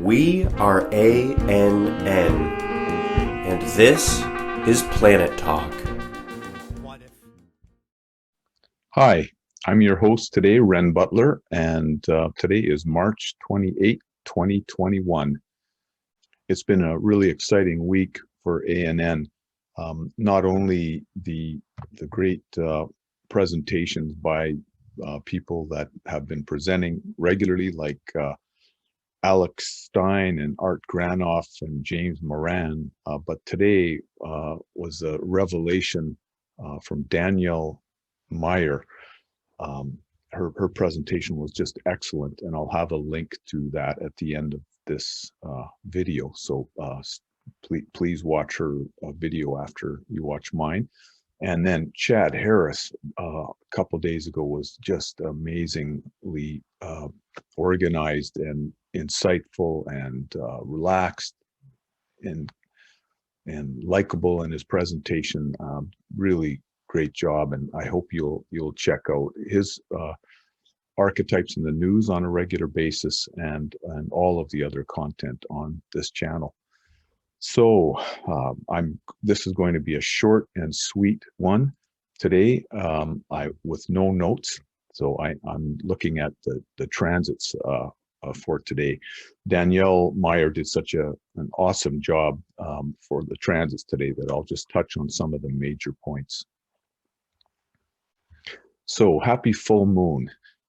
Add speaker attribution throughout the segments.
Speaker 1: We are ANN, and this is Planet Talk.
Speaker 2: Hi, I'm your host today, Renn Butler, and today is March 28, 2021. It's been a really exciting week for ANN. Not only the great presentations by people that have been presenting regularly, like Alex Stein and Art Granoff and James Moran, but today was a revelation from Danielle Meyer. Her presentation was just excellent, and I'll have a link to that at the end of this video. So please watch her video after you watch mine. And then Chad Harris, a couple days ago, was just amazingly organized and insightful and relaxed and likable in his presentation. Really great job, and I hope you'll check out his archetypes in the news on a regular basis and all of the other content on this channel. So this is going to be a short and sweet one today, with no notes. So I'm looking at the transits for today. Danielle Meyer did such an awesome job for the transits today that I'll just touch on some of the major points. So happy full moon.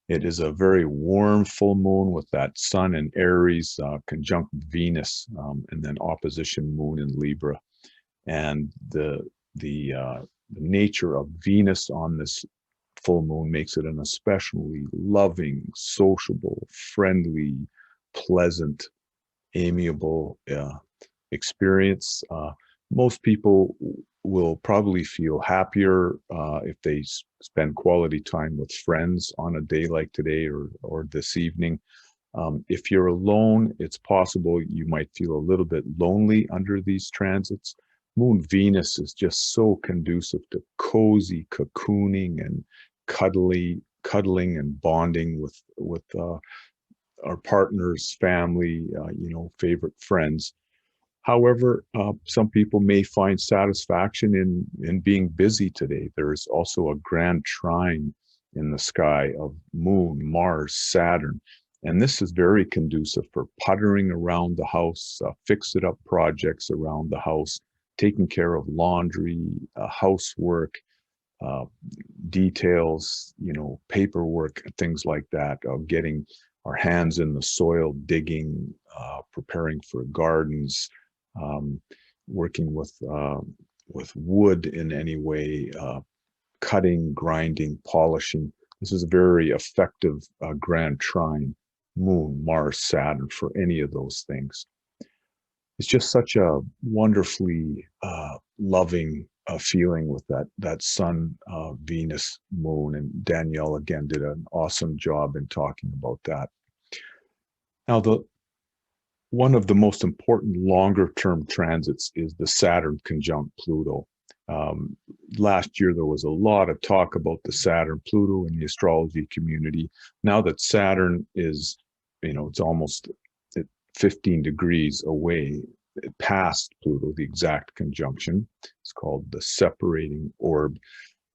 Speaker 2: It is a very warm full moon with that sun in Aries, conjunct Venus, and then opposition moon in Libra. And the nature of Venus on this full moon makes it an especially loving, sociable, friendly, pleasant, amiable experience. Most people will probably feel happier if they spend quality time with friends on a day like today or this evening. If you're alone, it's possible you might feel a little bit lonely under these transits. Moon Venus is just so conducive to cozy cocooning and cuddling and bonding with our partners, family, favorite friends. However, some people may find satisfaction in being busy today. There's also a grand trine in the sky of Moon-Mars-Saturn. And this is very conducive for puttering around the house, fix-it-up projects around the house, taking care of laundry, housework, details, paperwork, things like that, of getting our hands in the soil, digging, preparing for gardens, working with wood in any way, cutting, grinding, polishing. This is a very effective grand trine, Moon, Mars, Saturn, for any of those things. It's just such a wonderfully loving feeling with that Sun, Venus, Moon, and Danielle again did an awesome job in talking about that. Now, one of the most important longer-term transits is the Saturn conjunct Pluto. Last year, there was a lot of talk about the Saturn Pluto in the astrology community. Now that Saturn is, it's almost 15 degrees away past Pluto, the exact conjunction. It's called the separating orb.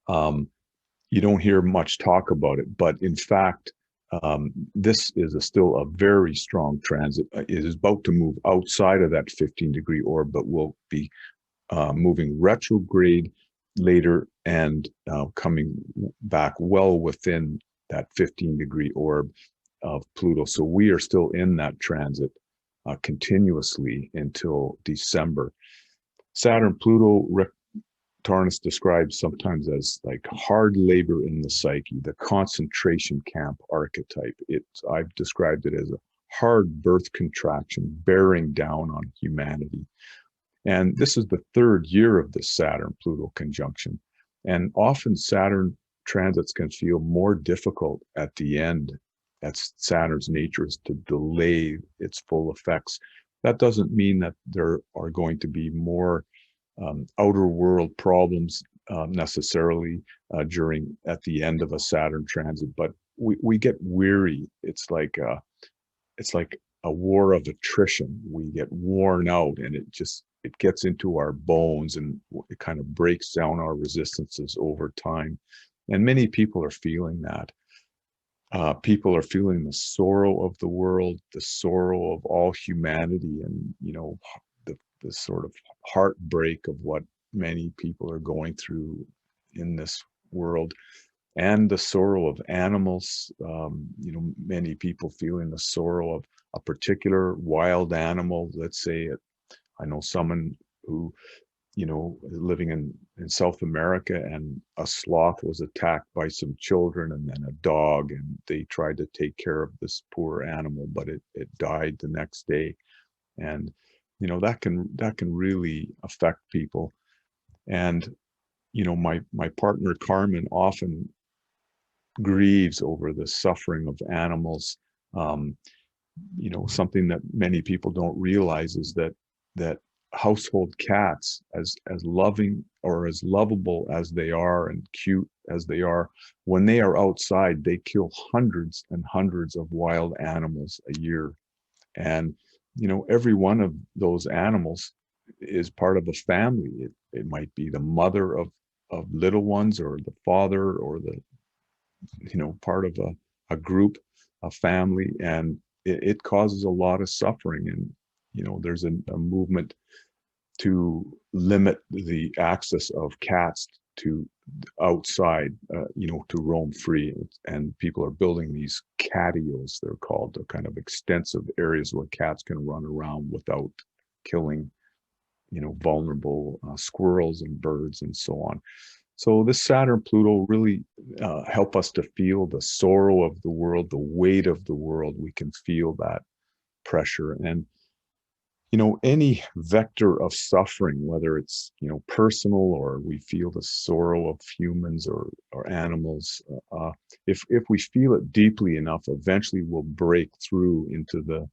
Speaker 2: You don't hear much talk about it, but in fact, this is still a very strong transit. It is about to move outside of that 15-degree orb, but will be moving retrograde later and coming back well within that 15-degree orb of Pluto. So we are still in that transit continuously until December. Saturn Pluto, Rick Tarnas describes sometimes as like hard labor in the psyche, the concentration camp archetype. I've described it as a hard birth contraction bearing down on humanity. And this is the third year of the Saturn-Pluto conjunction. And often Saturn transits can feel more difficult at the end. That's Saturn's nature, is to delay its full effects. That doesn't mean that there are going to be more outer world problems necessarily at the end of a Saturn transit, but we get weary. It's like a war of attrition. We get worn out, and it gets into our bones, and it kind of breaks down our resistances over time. And many people are feeling that. People are feeling the sorrow of the world, the sorrow of all humanity, and the sort of heartbreak of what many people are going through in this world, and the sorrow of animals. Many people feeling the sorrow of a particular wild animal. Let's say I know someone who living in South America, and a sloth was attacked by some children and then a dog, and they tried to take care of this poor animal, but it died the next day. And that can really affect people. And my partner Carmen often grieves over the suffering of animals. Um, Something that many people don't realize is that household cats, as loving or as lovable as they are and cute as they are, when they are outside, they kill hundreds and hundreds of wild animals a year. And every one of those animals is part of a family. It might be the mother of little ones, or the father, or the part of a group, a family, and it causes a lot of suffering. And there's a movement to limit the access of cats to outside, to roam free. And people are building these catios, they're called, the kind of extensive areas where cats can run around without killing, vulnerable squirrels and birds and so on. So this Saturn Pluto really help us to feel the sorrow of the world, the weight of the world. We can feel that pressure. And any vector of suffering, whether it's personal, or we feel the sorrow of humans or animals, if we feel it deeply enough, eventually we'll break through into the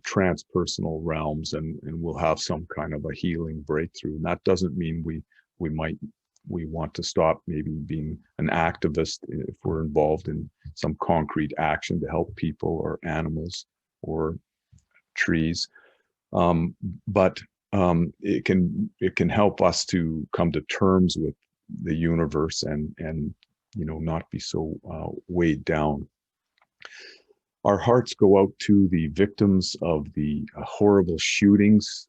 Speaker 2: transpersonal realms, and we'll have some kind of a healing breakthrough. And that doesn't mean we want to stop maybe being an activist if we're involved in some concrete action to help people or animals or trees. But it can help us to come to terms with the universe, and not be so weighed down. Our hearts go out to the victims of the horrible shootings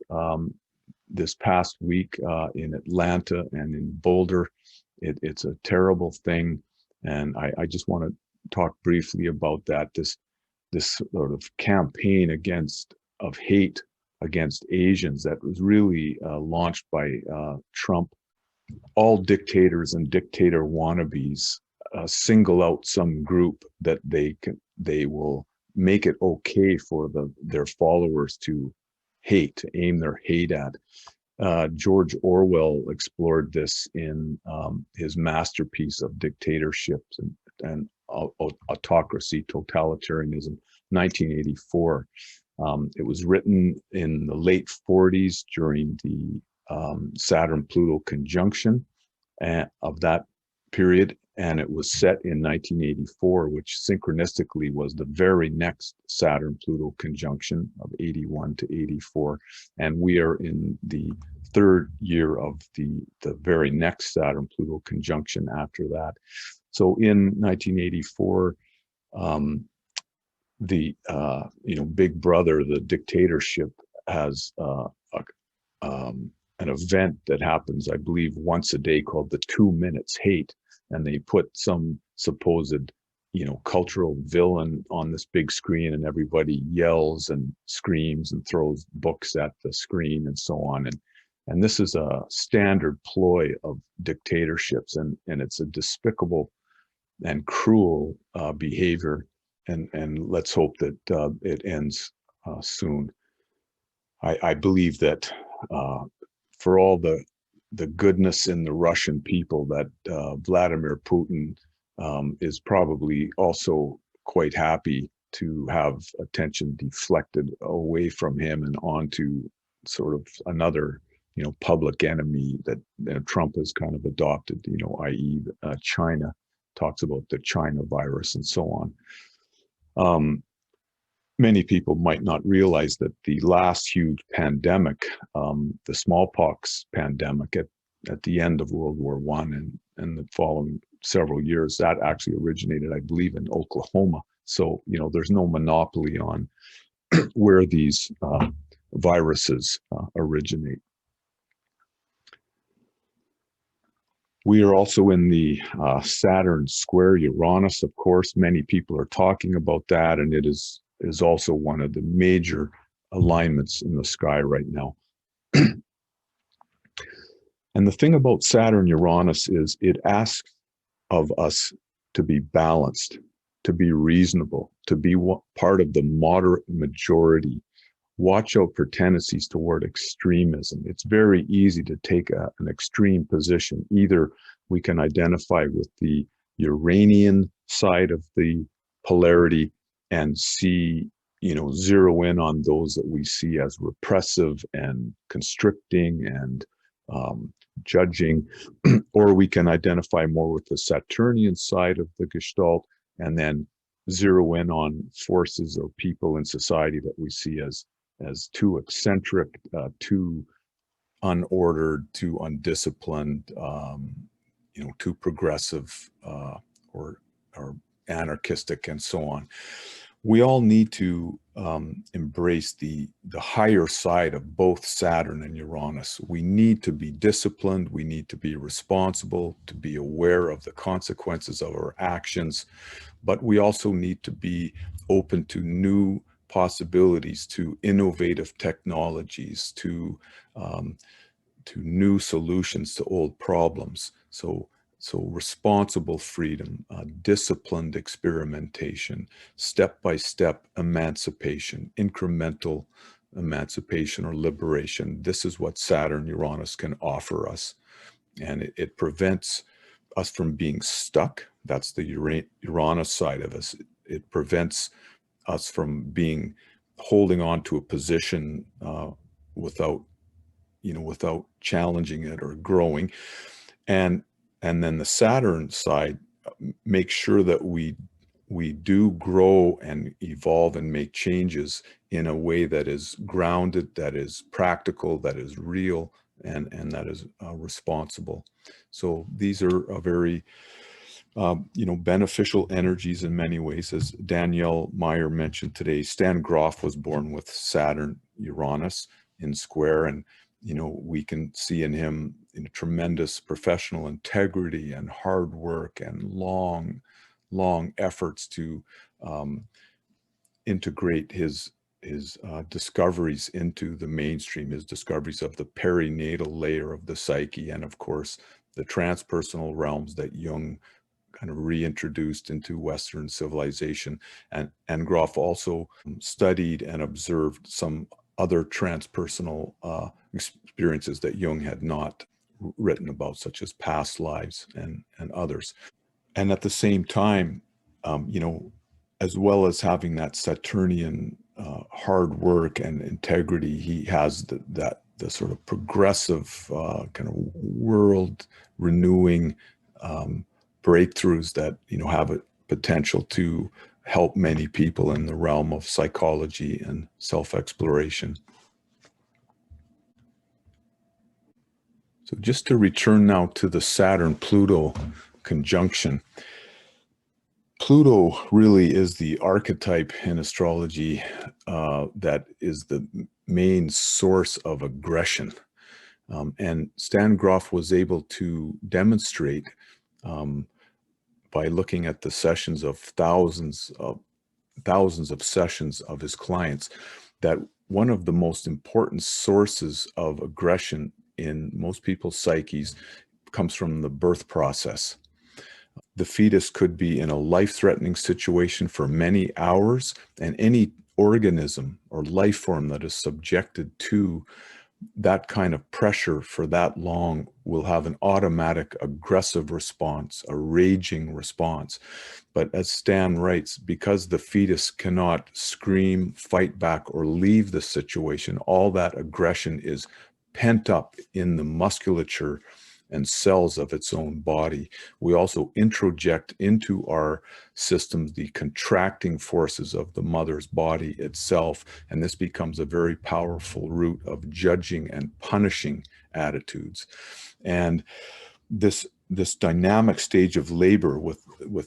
Speaker 2: this past week in Atlanta and in Boulder. It's a terrible thing, and I just want to talk briefly about that. This sort of campaign of hate against Asians that was really launched by Trump. All dictators and dictator wannabes single out some group that they will make it okay for their followers to aim their hate at. George Orwell explored this in his masterpiece of dictatorships and autocracy, totalitarianism, 1984. It was written in the late 40s during the Saturn Pluto conjunction of that period, and it was set in 1984, which synchronistically was the very next Saturn Pluto conjunction of 81 to 84, and we are in the third year of the very next Saturn Pluto conjunction after that. So in 1984, the Big Brother, the dictatorship, has an event that happens, I believe, once a day called the 2 Minutes Hate, and they put some supposed cultural villain on this big screen, and everybody yells and screams and throws books at the screen and so on. And this is a standard ploy of dictatorships, and it's a despicable and cruel behavior. And let's hope that it ends soon. I believe that for all the goodness in the Russian people, that Vladimir Putin is probably also quite happy to have attention deflected away from him and onto sort of another public enemy that Trump has kind of adopted, i.e. China. Talks about the China virus and so on. many people might not realize that the last huge pandemic, the smallpox pandemic at the end of World War I and the following several years, that actually originated, I believe, in Oklahoma. So, there's no monopoly on where these viruses originate. We are also in the Saturn square Uranus, of course. Many people are talking about that, and it is also one of the major alignments in the sky right now. And the thing about Saturn Uranus is it asks of us to be balanced, to be reasonable, to be part of the moderate majority. Watch out for tendencies toward extremism. It's very easy to take an extreme position. Either we can identify with the Uranian side of the polarity and see, zero in on those that we see as repressive and constricting and judging, or we can identify more with the Saturnian side of the Gestalt and then zero in on forces or people in society that we see as too eccentric, too unordered, too undisciplined, too progressive, or anarchistic, and so on. We all need to embrace the higher side of both Saturn and Uranus. We need to be disciplined. We need to be responsible, to be aware of the consequences of our actions. But we also need to be open to new possibilities, to innovative technologies, to new solutions to old problems. So responsible freedom, disciplined experimentation, step-by-step emancipation, incremental emancipation or liberation. This is what Saturn Uranus can offer us. And it prevents us from being stuck. That's the Uranus side of us. It prevents us from holding on to a position without challenging it or growing. And then the Saturn side makes sure that we do grow and evolve and make changes in a way that is grounded, that is practical, that is real, and that is responsible. So these are a very beneficial energies in many ways. As Danielle Meyer mentioned today, Stan Grof was born with Saturn Uranus in square, and we can see in him tremendous professional integrity and hard work and long efforts to integrate his discoveries into the mainstream, his discoveries of the perinatal layer of the psyche, and of course the transpersonal realms that Jung kind of reintroduced into Western civilization. And Grof also studied and observed some other transpersonal experiences that Jung had not written about, such as past lives and others. And at the same time, as well as having that Saturnian hard work and integrity, he has the sort of progressive kind of world renewing breakthroughs that have a potential to help many people in the realm of psychology and self-exploration. So just to return now to the Saturn-Pluto conjunction, Pluto really is the archetype in astrology that is the main source of aggression. And Stan Grof was able to demonstrate by looking at the sessions of thousands of sessions of his clients that one of the most important sources of aggression in most people's psyches comes from the birth process. The fetus could be in a life-threatening situation for many hours, and any organism or life form that is subjected to that kind of pressure for that long will have an automatic aggressive response, a raging response. But as Stan writes, because the fetus cannot scream, fight back, or leave the situation, all that aggression is pent up in the musculature and cells of its own body. We also introject into our systems the contracting forces of the mother's body itself, and this becomes a very powerful root of judging and punishing attitudes. And this dynamic stage of labor with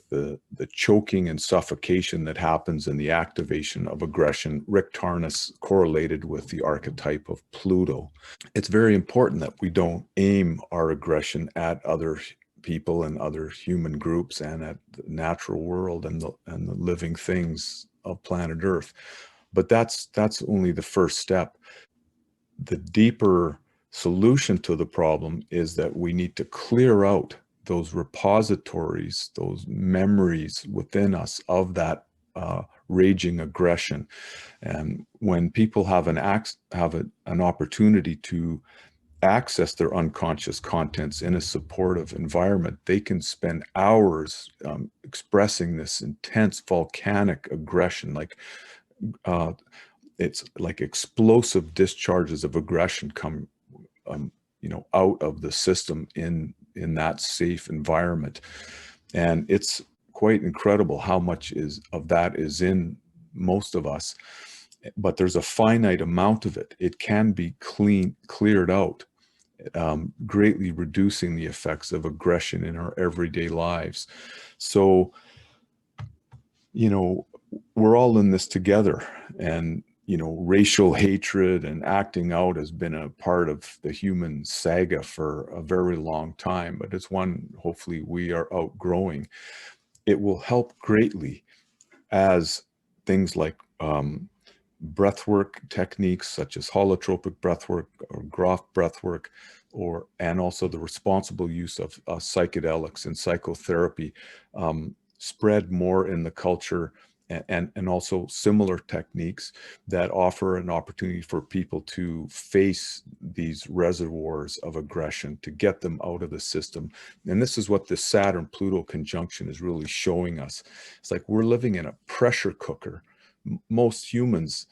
Speaker 2: the choking and suffocation that happens in the activation of aggression, Rick Tarnas correlated with the archetype of Pluto. It's very important that we don't aim our aggression at other people and other human groups and at the natural world and the living things of planet Earth. But that's only the first step. The deeper solution to the problem is that we need to clear out those repositories, those memories within us of that raging aggression. And when people have an opportunity to access their unconscious contents in a supportive environment, they can spend hours expressing this intense volcanic aggression, like it's like explosive discharges of aggression come out of the system in that safe environment. And it's quite incredible how much of that is in most of us, but there's a finite amount of it. It can be cleared out, greatly reducing the effects of aggression in our everyday lives. So, we're all in this together, and racial hatred and acting out has been a part of the human saga for a very long time, but it's one hopefully we are outgrowing. It will help greatly as things like breathwork techniques such as holotropic breathwork or Groff breathwork, and also the responsible use of psychedelics and psychotherapy spread more in the culture, and also similar techniques that offer an opportunity for people to face these reservoirs of aggression, to get them out of the system. And this is what the Saturn Pluto conjunction is really showing us. It's like we're living in a pressure cooker. Most humans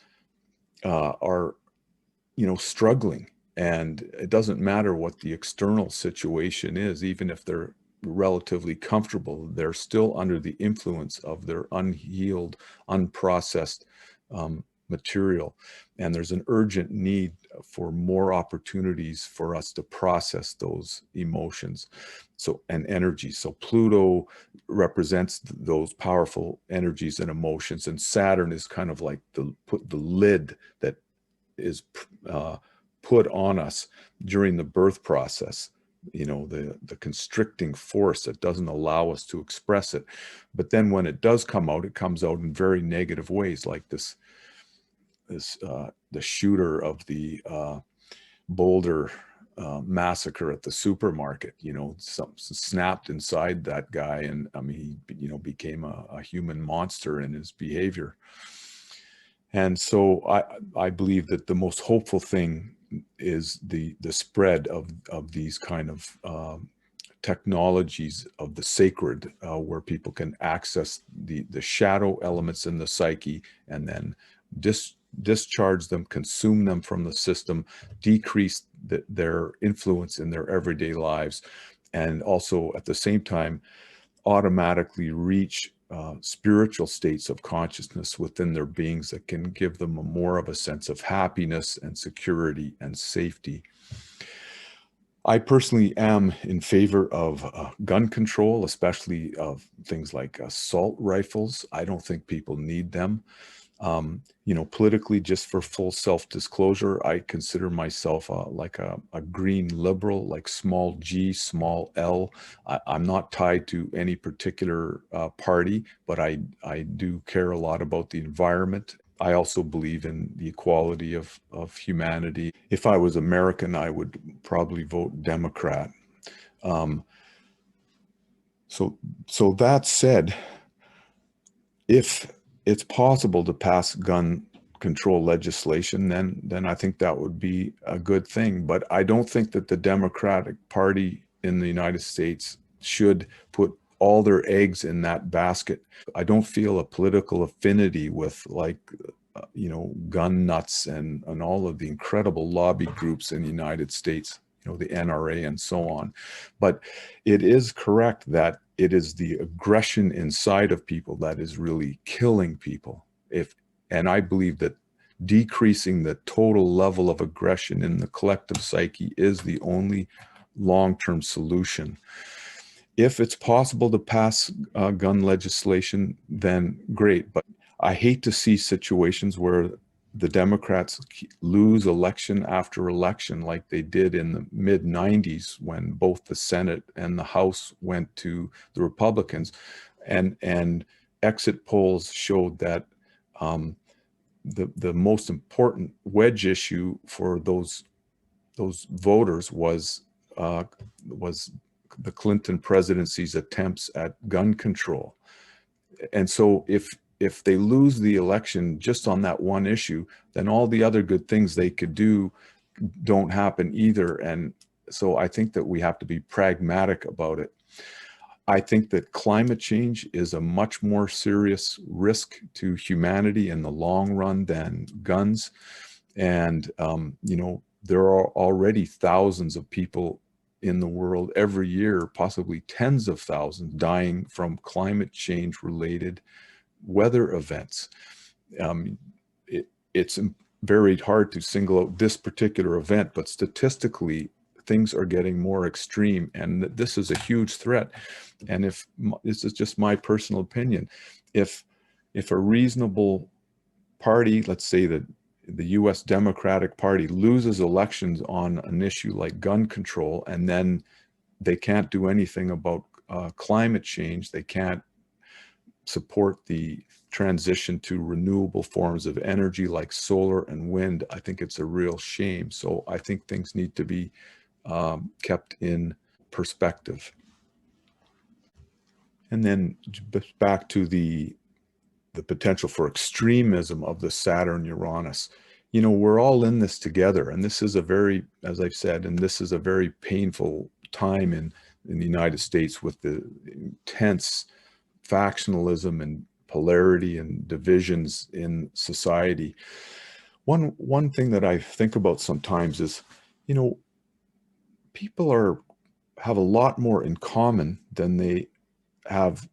Speaker 2: are struggling, and it doesn't matter what the external situation is. Even if they're relatively comfortable, they're still under the influence of their unhealed, unprocessed material. And there's an urgent need for more opportunities for us to process those emotions and energy. So Pluto represents those powerful energies and emotions, and Saturn is kind of like the lid that is put on us during the birth process, the constricting force that doesn't allow us to express it. But then when it does come out, it comes out in very negative ways, like the shooter of the Boulder massacre at the supermarket. Something snapped inside that guy, and he became a human monster in his behavior. And so I believe that the most hopeful thing is the spread of these kind of technologies of the sacred, where people can access the shadow elements in the psyche and then discharge them, consume them from the system, decrease their influence in their everyday lives, and also at the same time automatically reach spiritual states of consciousness within their beings that can give them more of a sense of happiness and security and safety. I personally am in favor of gun control, especially of things like assault rifles. I don't think people need them. Politically, just for full self-disclosure, I consider myself like a green liberal, like small g, small l. I'm not tied to any particular party, but I do care a lot about the environment. I also believe in the equality of humanity. If I was American, I would probably vote Democrat. So that said, if it's possible to pass gun control legislation, then I think that would be a good thing. But I don't think that the Democratic Party in the United States should put all their eggs in that basket. I don't feel a political affinity with gun nuts and all of the incredible lobby groups in the United States. the NRA and so on. But it is correct that it is the aggression inside of people that is really killing people. And I believe that decreasing the total level of aggression in the collective psyche is the only long-term solution. If it's possible to pass gun legislation, then great. But I hate to see situations where the Democrats lose election after election, like they did in the mid-90s when both the Senate and the House went to the Republicans, and exit polls showed that the most important wedge issue for those voters was the Clinton presidency's attempts at gun control. And so if they lose the election just on that one issue, then all the other good things they could do don't happen either. And so I think that we have to be pragmatic about it. I think that climate change is a much more serious risk to humanity in the long run than guns. And, there are already thousands of people in the world every year, possibly tens of thousands, dying from climate change related weather events. It's very hard to single out this particular event, but statistically, things are getting more extreme, and this is a huge threat. And if this is just my personal opinion, if a reasonable party, let's say that the US Democratic Party, loses elections on an issue like gun control, and then they can't do anything about climate change, they can't support the transition to renewable forms of energy like solar and wind, I think it's a real shame. So I think things need to be kept in perspective. And then back to the potential for extremism of the Saturn Uranus. We're all in this together, and this is a very, as I've said, and this is a very painful time in the United States with the intense factionalism and polarity and divisions in society. One thing that I think about sometimes is, people have a lot more in common than they have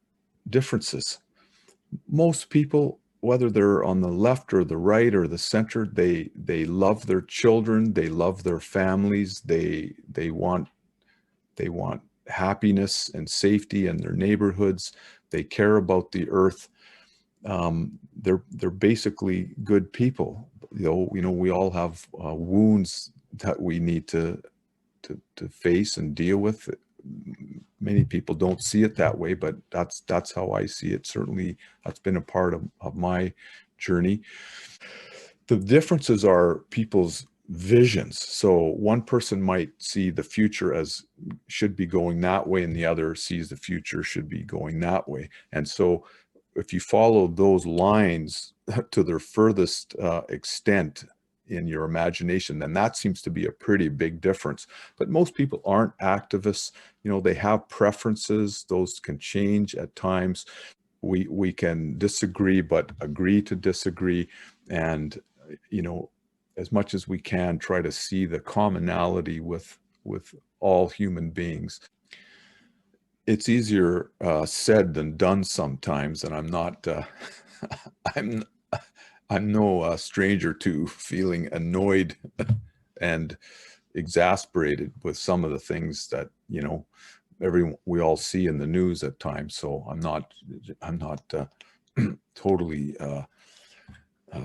Speaker 2: differences. Most people, whether they're on the left or the right or the center, they love their children, they love their families, they want happiness and safety in their neighborhoods, they care about the earth. They're basically good people. We all have wounds that we need to face and deal with. Many people don't see it that way, but that's how I see it. Certainly, that's been a part of my journey. The differences are people's visions. So one person might see the future as should be going that way, and the other sees the future should be going that way. And so if you follow those lines to their furthest extent in your imagination, then that seems to be a pretty big difference. But most people aren't activists. They have preferences. Those can change at times. We can disagree, but agree to disagree. And, as much as we can, try to see the commonality with all human beings. It's easier said than done sometimes, and I'm not, I'm no stranger to feeling annoyed and exasperated with some of the things that we all see in the news at times. So I'm not totally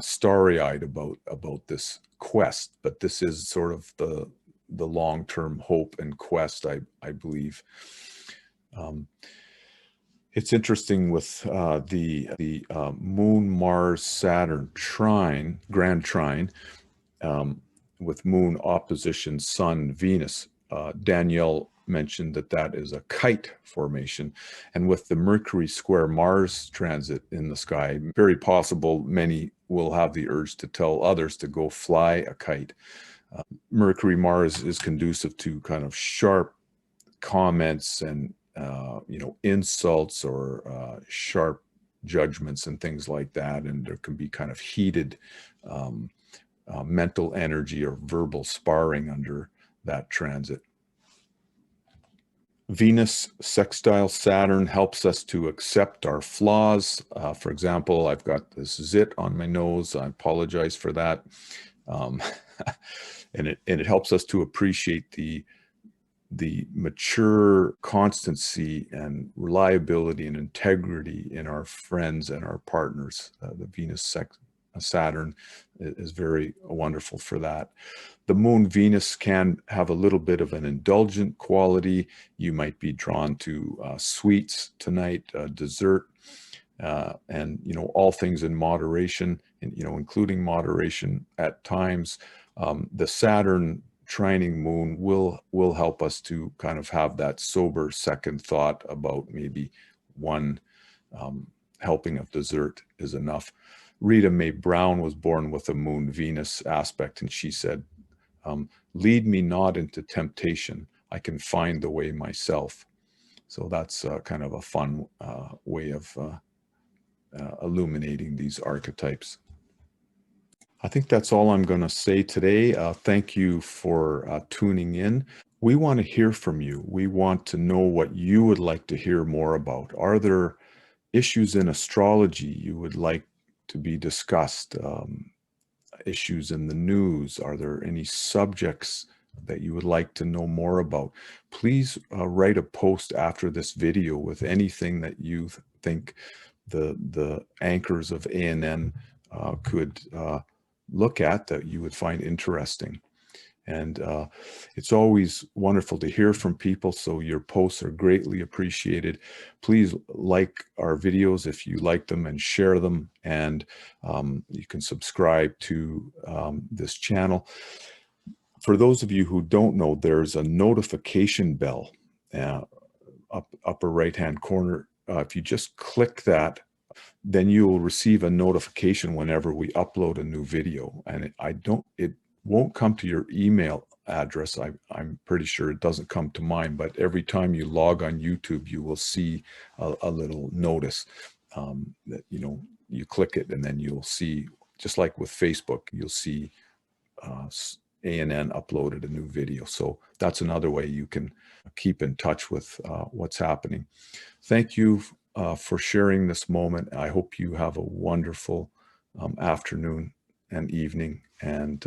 Speaker 2: starry-eyed about this quest, but this is sort of the long-term hope and quest, I believe. It's interesting with the Moon-Mars-Saturn trine, grand trine, with Moon opposition Sun, Venus. Danielle mentioned that is a kite formation. And with the Mercury square Mars transit in the sky, very possible many will have the urge to tell others to go fly a kite. Mercury Mars is conducive to kind of sharp comments and insults or sharp judgments and things like that. And there can be kind of heated mental energy or verbal sparring under that transit. Venus sextile Saturn helps us to accept our flaws. For example, I've got this zit on my nose. I apologize for that. And it helps us to appreciate the mature constancy and reliability and integrity in our friends and our partners. The Venus Saturn is very wonderful for that. The Moon Venus can have a little bit of an indulgent quality. You might be drawn to sweets tonight, dessert, and all things in moderation, and including moderation at times. The Saturn trining Moon will help us to kind of have that sober second thought about maybe one helping of dessert is enough. Rita Mae Brown was born with a Moon Venus aspect, and she said, lead me not into temptation. I can find the way myself. So that's kind of a fun way of illuminating these archetypes. I think that's all I'm going to say today. Thank you for tuning in. We want to hear from you. We want to know what you would like to hear more about. Are there issues in astrology you would like to be discussed? Issues in the news? Are there any subjects that you would like to know more about? Please write a post after this video with anything that you think the anchors of ANN could look at that you would find interesting. And it's always wonderful to hear from people, so your posts are greatly appreciated. Please like our videos if you like them and share them, and you can subscribe to this channel. For those of you who don't know, there's a notification bell upper right-hand corner. If you just click that, then you will receive a notification whenever we upload a new video. And it won't come to your email address. I'm pretty sure it doesn't come to mine, but every time you log on YouTube, you will see a little notice that, you click it, and then you'll see, just like with Facebook, you'll see ANN uploaded a new video. So that's another way you can keep in touch with what's happening. Thank you for sharing this moment. I hope you have a wonderful afternoon and evening, and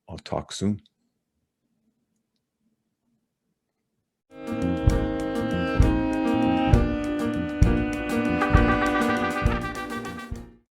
Speaker 2: I'll talk soon.